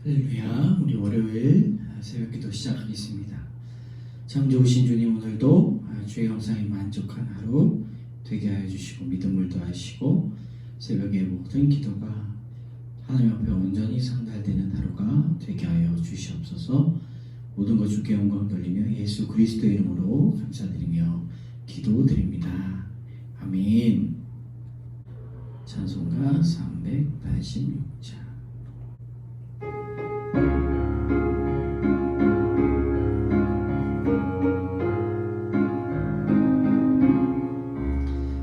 할렐루야. 우리 월요일 새벽기도 시작하겠습니다. 참 좋으신 주님, 오늘도 주의 영상에 만족한 하루 되게 하여 주시고 믿음을 더하시고 새벽의 모든 기도가 하나님 앞에 온전히 상달되는 하루가 되게 하여 주시옵소서. 모든 것 주께 영광 돌리며 예수 그리스도의 이름으로 감사드리며 기도드립니다. 아멘. 찬송가 386장.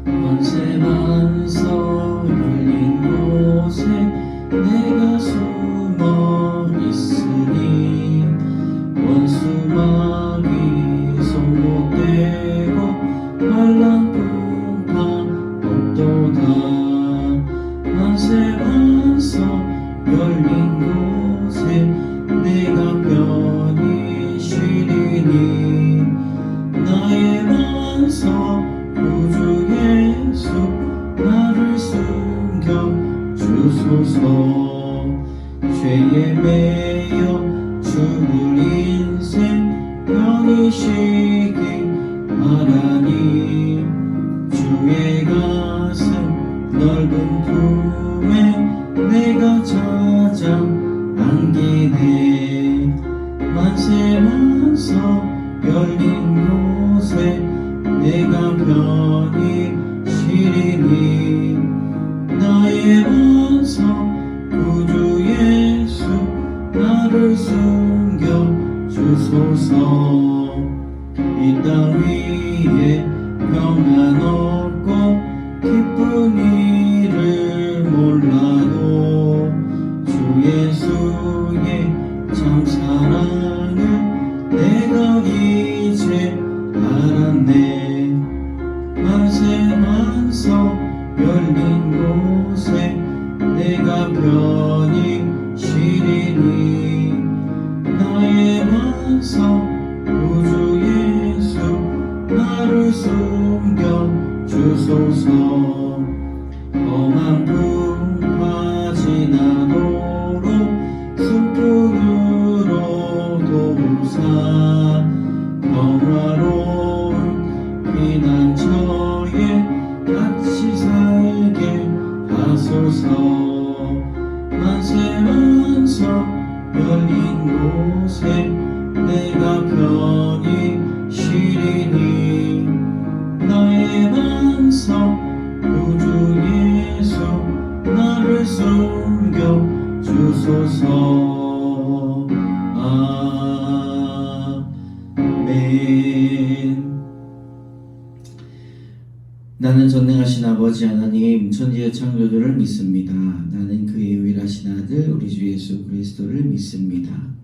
만세 만서 열린 곳에 내가 숨어 있으니 원수 마귀 손못대고 환난 풍파 없도다. 만세 만서 열린 곳에 내가 편히 쉬리니 나의 만서 구주 예수 나를 숨겨 주소서. 죄에 매여 죽을 인생 편히 쉬기 바라니 주의 가슴 넓은 품에 내가 찾아 안기네. 만세 만서 열린 곳에 내가 편히 쉬리니 나의 만서 구주 예수 나를 숨겨 주소서. 이 땅 위에 평안 없고 기쁜 일을 몰라도 주 예수의 참 사랑을 내가 이제 알았네. 만세 만서 열린 곳에 내가 편히 쉬리니 나의 만서 구주 예수 나를 숨겨 주소서. 험한 풍파 지나도록 순풍으로 도우사 평화로운 피난처에 같이 살게 하소서. 만세 만서 열린 곳에 내가 편히 쉬리니 나의 만서 구주 예수 나를 숨겨 주소서. 아멘. 나는 전능하신 아버지 하나님 천지의 창조주를 믿습니다. 나는 그의 유일하신 아들 우리 주 예수 그리스도를 믿습니다.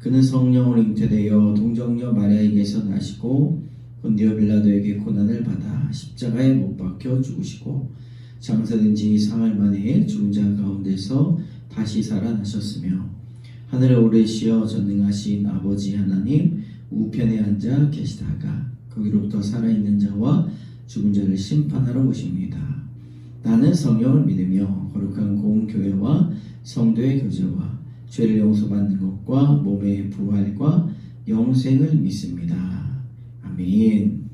그는 성령으로 잉태되어 동정녀 마리아에게서 나시고 본디오 빌라도에게 고난을 받아 십자가에 못 박혀 죽으시고 장사된 지 사흘 만에 죽은 자 가운데서 다시 살아나셨으며 하늘에 오르시어 전능하신 아버지 하나님 우편에 앉아 계시다가 거기로부터 살아있는 자와 죽은 자를 심판하러 오십니다. 나는 성령을 믿으며 거룩한 공교회와 성도의 교제와 죄를 용서받는 것과 몸의 부활과 영생을 믿습니다. 아멘.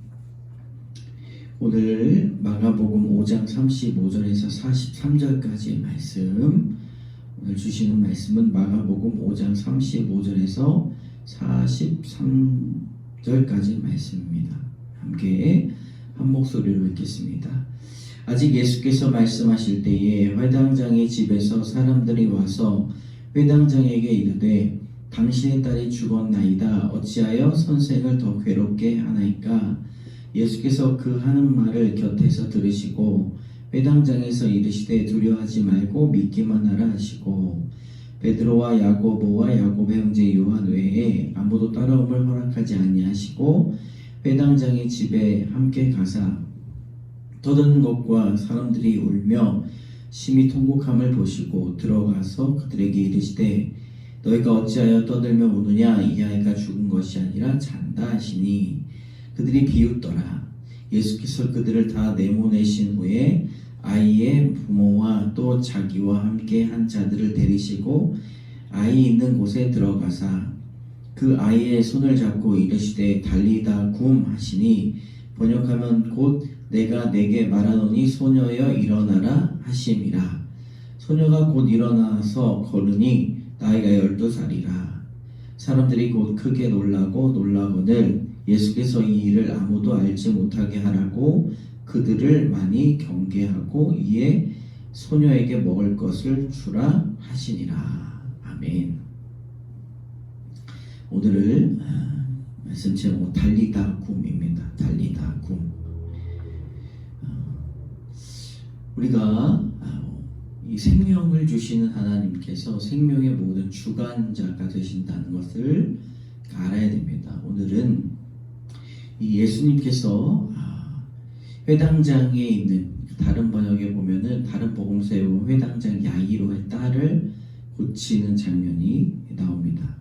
오늘 마가복음 5장 35절에서 43절까지의 말씀, 오늘 주시는 말씀은 마가복음 5장 35절에서 43절까지 말씀입니다. 함께 한 목소리로 읽겠습니다. 아직 예수께서 말씀하실 때에 회당장의 집에서 사람들이 와서 회당장에게 이르되 당신의 딸이 죽었나이다. 어찌하여 선생을 더 괴롭게 하나이까? 예수께서 그 하는 말을 곁에서 들으시고 회당장에서 이르시되 두려워하지 말고 믿기만 하라 하시고 베드로와 야고보와 야고보의 형제 요한 외에 아무도 따라옴을 허락하지 아니하시고 회당장의 집에 함께 가사 떠드는 것과 사람들이 울며 심히 통곡함을 보시고 들어가서 그들에게 이르시되 너희가 어찌하여 떠들며 우느냐? 이 아이가 죽은 것이 아니라 잔다 하시니 그들이 비웃더라. 예수께서 그들을 다 내모내신 후에 아이의 부모와 또 자기와 함께 한 자들을 데리시고 아이 있는 곳에 들어가사 그 아이의 손을 잡고 이르시되 달리다 굼 하시니 번역하면 곧 내가 내게 말하노니 소녀여 일어나라 하심이라. 소녀가 곧 일어나서 걸으니 나이가 12살이라. 사람들이 곧 크게 놀라거늘 예수께서 이 일을 아무도 알지 못하게 하라고 그들을 많이 경계하고 이에 소녀에게 먹을 것을 주라 하시니라. 아멘. 오늘을 말씀 제목 달리다 굼입니다. 달리다 굼. 우리가 이 생명을 주시는 하나님께서 생명의 모든 주관자가 되신다는 것을 알아야 됩니다. 오늘은 이 예수님께서 회당장에 있는, 다른 번역에 보면은 다른 복음서에 보면 회당장 야이로의 딸을 고치는 장면이 나옵니다.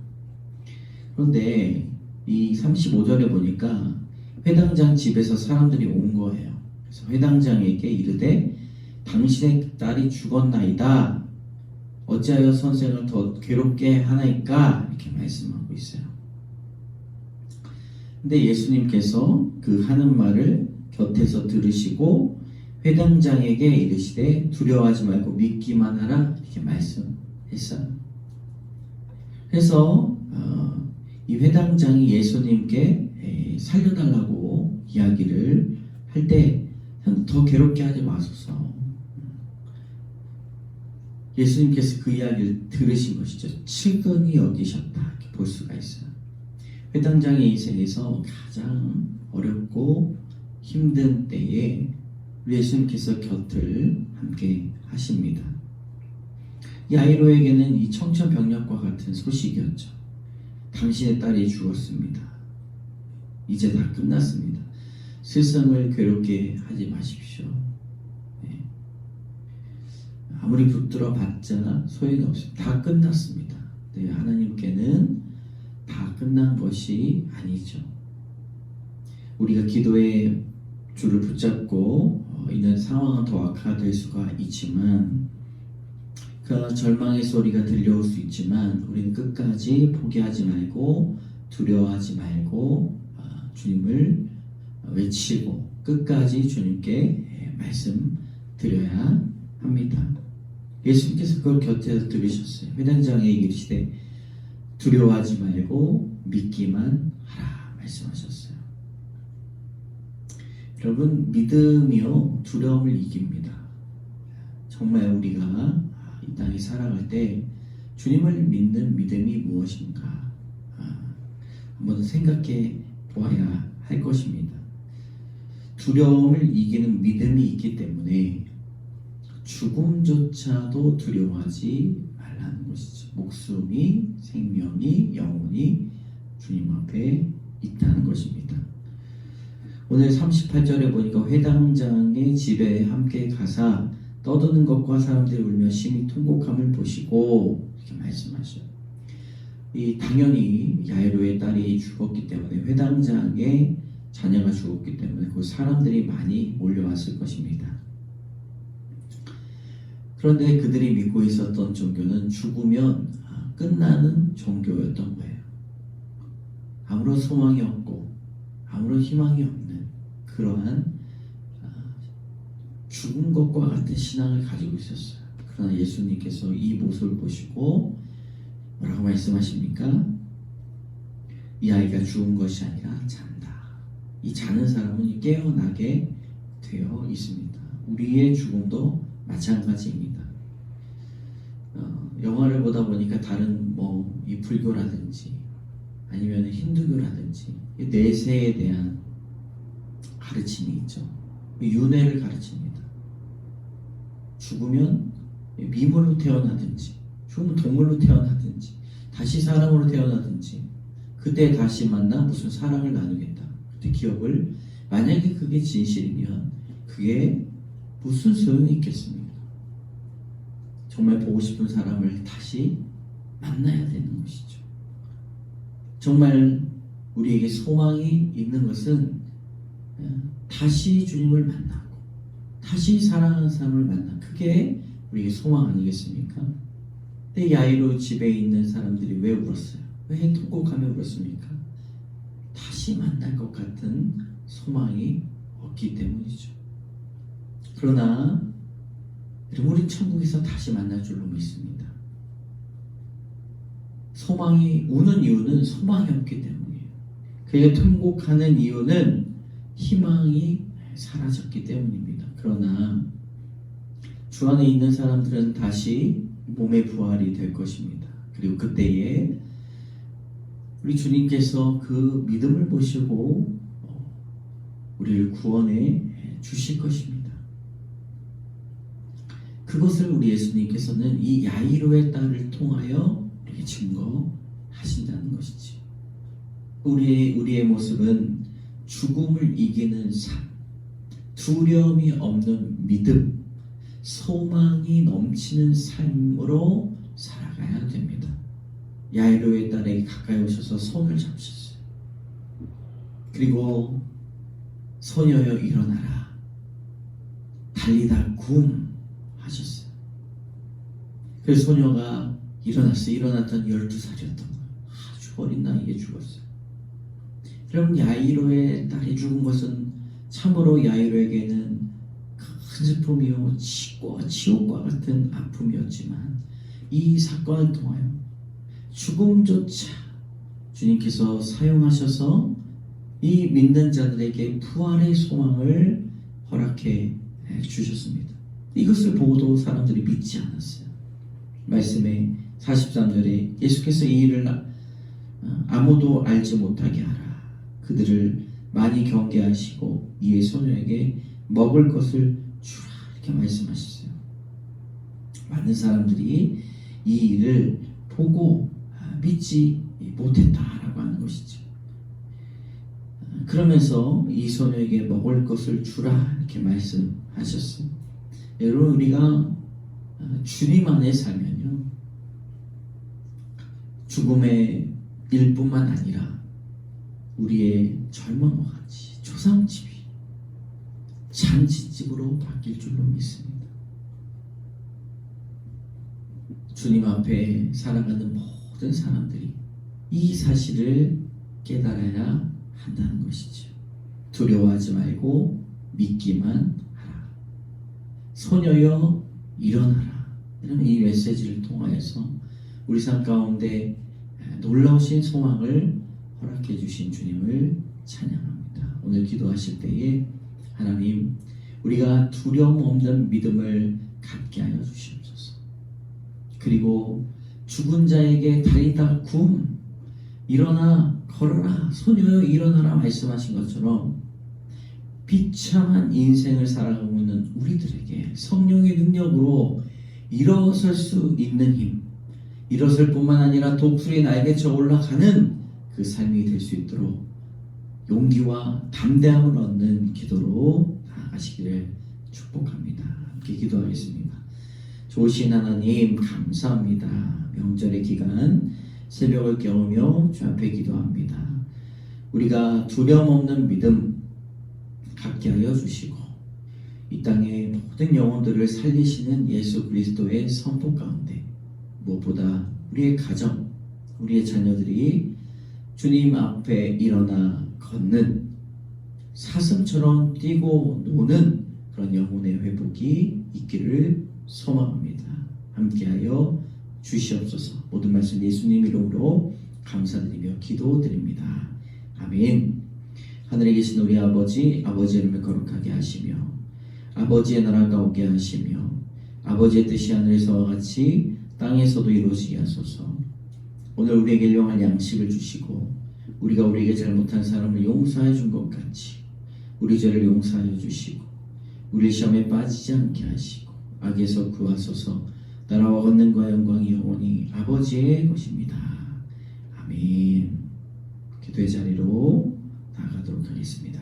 그런데 이 35절에 보니까 회당장 집에서 사람들이 온 거예요. 그래서 회당장에게 이르되 당신의 딸이 죽었나이다. 어찌하여 선생을 더 괴롭게 하나이까? 이렇게 말씀하고 있어요. 근데 예수님께서 그 하는 말을 곁에서 들으시고 회당장에게 이르시되 두려워하지 말고 믿기만 하라 이렇게 말씀했어요. 그래서 이 회당장이 예수님께 살려달라고 이야기를 할 때 더 괴롭게 하지 마소서. 예수님께서 그 이야기를 들으신 것이죠. 측은히 여기셨다 이렇게 볼 수가 있어요. 회당장의 인생에서 가장 어렵고 힘든 때에 예수님께서 곁을 함께 하십니다. 야이로에게는 이 청천벽력과 같은 소식이었죠. 당신의 딸이 죽었습니다. 이제 다 끝났습니다. 스승을 괴롭게 하지 마십시오. 네. 아무리 붙들어 봤자 소용이 없습니다. 다 끝났습니다. 네, 하나님께는 다 끝난 것이 아니죠. 우리가 기도의 줄을 붙잡고 있는 상황은 더 악화될 수가 있지만 그 절망의 소리가 들려올 수 있지만 우리는 끝까지 포기하지 말고 두려워하지 말고 주님을 외치고 끝까지 주님께 말씀드려야 합니다. 예수님께서 그걸 곁에서 들으셨어요. 회당장에 이르시되 두려워하지 말고 믿기만 하라 말씀하셨어요. 여러분, 믿음이요 두려움을 이깁니다. 정말 우리가 이 땅에 살아갈 때 주님을 믿는 믿음이 무엇인가 한번 생각해 보아야 할 것입니다. 두려움을 이기는 믿음이 있기 때문에 죽음조차도 두려워하지 말라는 것이죠. 목숨이, 생명이, 영혼이 주님 앞에 있다는 것입니다. 오늘 38절에 보니까 회당장의 집에 함께 가사 떠드는 것과 사람들이 울며 심히 통곡함을 보시고 이렇게 말씀하셔요. 당연히 야이로의 딸이 죽었기 때문에 회당장의 자녀가 죽었기 때문에 그 사람들이 많이 몰려왔을 것입니다. 그런데 그들이 믿고 있었던 종교는 죽으면 끝나는 종교였던 거예요. 아무런 소망이 없고 아무런 희망이 없는 그러한 죽은 것과 같은 신앙을 가지고 있었어요. 그러나 예수님께서 이 모습을 보시고 뭐라고 말씀하십니까? 이 아이가 죽은 것이 아니라 잔다. 이 자는 사람은 깨어나게 되어 있습니다. 우리의 죽음도 마찬가지입니다. 영화를 보다 보니까 다른 이 불교라든지 아니면 힌두교라든지 내세에 대한 가르침이 있죠. 윤회를 가르칩니다. 죽으면 미물로 태어나든지 죽으면 동물로 태어나든지 다시 사람으로 태어나든지 그때 다시 만나 무슨 사랑을 나누겠다. 그때 기억을, 만약에 그게 진실이면 그게 무슨 소용이 있겠습니까? 정말 보고 싶은 사람을 다시 만나야 되는 것이죠. 정말 우리에게 소망이 있는 것은 다시 주님을 만나고 다시 사랑하는 사람을 만나, 그게 우리에게 소망 아니겠습니까? 근데 야이로 집에 있는 사람들이 왜 울었어요? 왜 통곡하며 울었습니까? 다시 만날 것 같은 소망이 없기 때문이죠. 그러나 우리 천국에서 다시 만날 줄로 믿습니다. 소망이 우는 이유는 소망이 없기 때문이에요. 그에게 통곡하는 이유는 희망이 사라졌기 때문입니다. 그러나 주 안에 있는 사람들은 다시 몸의 부활이 될 것입니다. 그리고 그때에 우리 주님께서 그 믿음을 보시고 우리를 구원해 주실 것입니다. 그것을 우리 예수님께서는 이 야이로의 딸을 통하여 우리에게 증거하신다는 것이지. 우리의 모습은 죽음을 이기는 삶, 두려움이 없는 믿음, 소망이 넘치는 삶으로 살아가야 됩니다. 야이로의 딸에게 가까이 오셔서 손을 잡으셨어요. 그리고 소녀여 일어나라, 달리다 굼 하셨어요. 그래서 소녀가 일어났어요. 일어났던 12살이었던 거예요. 아주 어린 나이에 죽었어요. 그럼 야이로의 딸이 죽은 것은 참으로 야이로에게는 큰 슬픔이요 지옥과 같은 아픔이었지만 이 사건을 통하여 죽음조차 주님께서 사용하셔서 이 믿는 자들에게 부활의 소망을 허락해 주셨습니다. 이것을 보고도 사람들이 믿지 않았어요. 말씀에 43절에 예수께서 이 일을 아무도 알지 못하게 하라. 그들을 많이 경계하시고 이에 소녀에게 먹을 것을 주라 이렇게 말씀하셨어요. 많은 사람들이 이 일을 보고 믿지 못했다라고 하는 것이죠. 그러면서 이 소녀에게 먹을 것을 주라 이렇게 말씀하셨어요. 여러분, 우리가 주님 안에 살면요, 죽음의 일뿐만 아니라 우리의 절망과 같이 초상집이 잔치집으로 바뀔 줄로 믿습니다. 주님 앞에 살아가는 모든 사람들이 이 사실을 깨달아야 한다는 것이죠. 두려워하지 말고 믿기만 하라. 소녀여 일어나라. 이런 이 메시지를 통하여서 우리 삶 가운데 놀라우신 소망을 허락해 주신 주님을 찬양합니다. 오늘 기도하실 때에 하나님, 우리가 두려움 없는 믿음을 갖게 하여 주시옵소서. 그리고 죽은 자에게 달리다 굼, 일어나 걸어라, 소녀여 일어나라 말씀하신 것처럼 비참한 인생을 살아가고 있는 우리들에게 성령의 능력으로 일어설 수 있는 힘, 일어설 뿐만 아니라 독수리 날개쳐 올라가는 그 삶이 될 수 있도록 용기와 담대함을 얻는 기도로 나아가시기를 축복합니다. 함께 기도하겠습니다. 좋으신 하나님 감사합니다. 명절의 기간 새벽을 깨우며 주 앞에 기도합니다. 우리가 두려움 없는 믿음 갖게 하여 주시고 이 땅의 모든 영혼들을 살리시는 예수 그리스도의 선포 가운데 무엇보다 우리의 가정, 우리의 자녀들이 주님 앞에 일어나 걷는 사슴처럼 뛰고 노는 그런 영혼의 회복이 있기를 소망합니다. 함께하여 주시옵소서. 모든 말씀 예수님 이름으로 감사드리며 기도드립니다. 아멘. 하늘에 계신 우리 아버지, 아버지의 이름을 거룩하게 하시며 아버지의 나라가 오게 하시며 아버지의 뜻이 하늘에서와 같이 땅에서도 이루어지게 하소서. 오늘 우리에게 일용할 양식을 주시고 우리가 우리에게 잘못한 사람을 용서해 준 것 같이 우리 죄를 용서하여 주시고 우리 시험에 빠지지 않게 하시고 악에서 구하소서. 나라와 권능과 영광이 영원히 아버지의 것입니다. 아멘. 기도의 자리로 나가도록 하겠습니다.